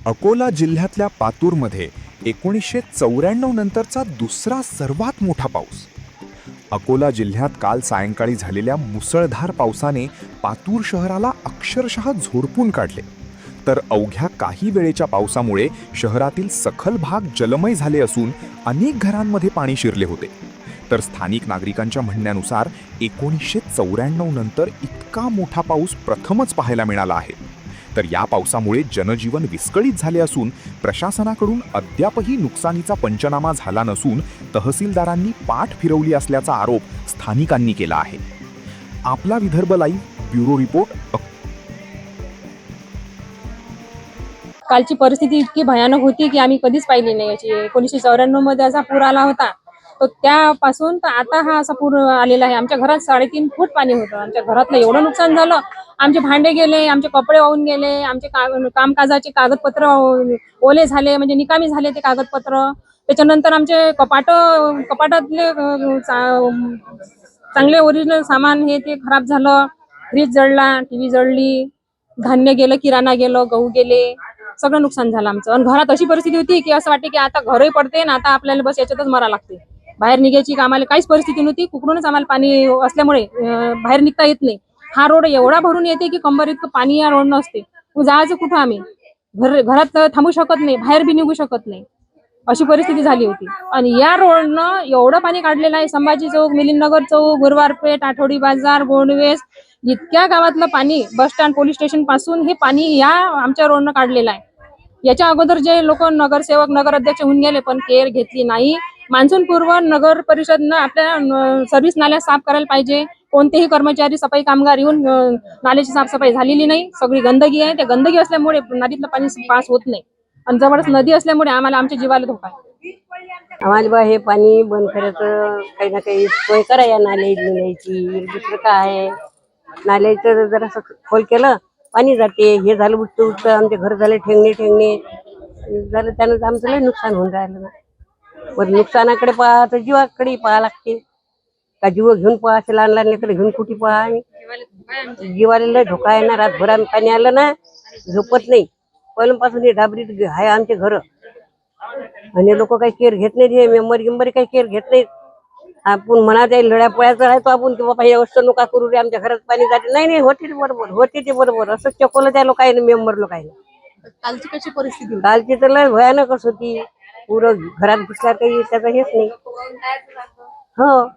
अकोला जिल्ह्यातल्या पातूरमध्ये 1994 नंतरचा दुसरा सर्वात मोठा पाऊस. अकोला जिल्ह्यात काल सायंकाळी झालेल्या मुसळधार पावसाने पातूर शहराला अक्षरशः झोडपून काढले. तर अवघ्या काही वेळेच्या पावसामुळे शहरातील सखल भाग जलमय झाले असून अनेक घरांमध्ये पाणी शिरले होते. तर स्थानिक नागरिकांच्या म्हणण्यानुसार 1994 नंतर इतका मोठा पाऊस प्रथमच पाहायला मिळाला आहे. तर या पावसामुळे जनजीवन विस्कळीत झाले असून प्रशासनाकडून अद्यापही नुकसानीचा पंचनामा झाला नसून तहसीलदारांनी पाठ फिरवली असल्याचा आरोप स्थानिकांनी केला आहे. आपला विदर्भ लाईव्ह ब्युरो रिपोर्ट. कालची परिस्थिती इतकी भयानक होती की आम्ही कधीच पाहिली नाही. अशी 1994 मध्ये असा पूर आला होता, तो त्यापासून तर आता हा असा पूर आलेला आहे. आमच्या घरात 3.5 फूट पाणी होतं. आमच्या घरातलं एवढं नुकसान झालं. आमचे भांडे गेले, आमचे कपडे वाहून गेले, आमचे कामकाजाचे कागदपत्र ओले झाले, म्हणजे निकामी झाले ते कागदपत्र. त्याच्यानंतर आमचे कपाटातले चांगले ओरिजिनल सामान हे ते खराब झालं. फ्रीज जळला, टीव्ही जळली, धान्य गेलं, किराणा गेलं, गहू गेले, सगळं नुकसान झालं आमचं. आणि घरात अशी परिस्थिती होती की असं वाटते की आता घरही पडते ना, आता आपल्याला बस याच्यातच मरा लागते. बाहेर निघायची आम्हाला काहीच परिस्थिती नव्हती. कुकडूनच आम्हाला पाणी असल्यामुळे बाहेर निघता येत नाही. हा रोड एवढा भरून येते की कंबर इतकं पाणी या रोडनं असते. जायचं कुठं आम्ही? घरात थांबू शकत नाही, बाहेर बी निघू शकत नाही, अशी परिस्थिती झाली होती. आणि या रोडनं एवढं पाणी काढलेलं आहे. संभाजी चौक, मिलिंदनगर चौक, गुरुवारपेठ, आठवडी बाजार, गोंडवेस, इतक्या गावातलं पाणी बस स्टँड, पोलीस स्टेशन पासून हे पाणी या आमच्या रोडनं काढलेलं आहे. याच्या अगोदर जे लोक नगरसेवक, नगराध्यक्ष होऊन गेले, पण केअर घेतली नाही. मान्सून पूर्व नगर परिषदनं आपल्या सर्व्हिस नाल्या साफ करायला पाहिजे. कोणतेही कर्मचारी, सफाई कामगार येऊन नाल्याची साफसफाई झालेली नाही. सगळी गंदगी आहे. त्या गंदगी असल्यामुळे नदीतलं पाणी पास होत नाही. आणि जवळच नदी असल्यामुळे आम्हाला आमच्या जीवाला धोका आहे. आम्हाला बा हे पाणी बंद करायचं, काही ना काही सोय करा या नाल्याची. दुसरं काय आहे, नाल्याचं जरासं खोल केलं पाणी जाते. हे झालं उठतं आमचे घर झाले ठेंगणे झालं. त्यानं आमचं लय नुकसान होऊन राहिलं ना. पण नुकसानाकडे पहा तर जीवाकडे पहा लागते. का जीव घेऊन पहा, असे लहान लहान लेकरं घेऊन कुठे पहा आम्ही. जीवाला लय धोका आहे ना. रातभर पाणी आलं ना झोपत नाही. पहिल्यापासून हे डाबरीत आहे आमचे घर. आणि लोक काही केअर घेत नाहीत. हे मेंबर काही केअर घेत नाहीत. आपण म्हणा त्या लढ्या पळ्याचा राहतो आपण की बाबा हे वस्तू नका करू रे, आमच्या घरात पाणी जाते. नाही होते ते बरोबर असं चकवलं त्या लोकांनी, मेंबर लोकांनी. कालची कशी परिस्थिती कालची तर लय भयानकच होती. पुरं घरात घुसल्यावर काही त्याचं हेच नाही. हो.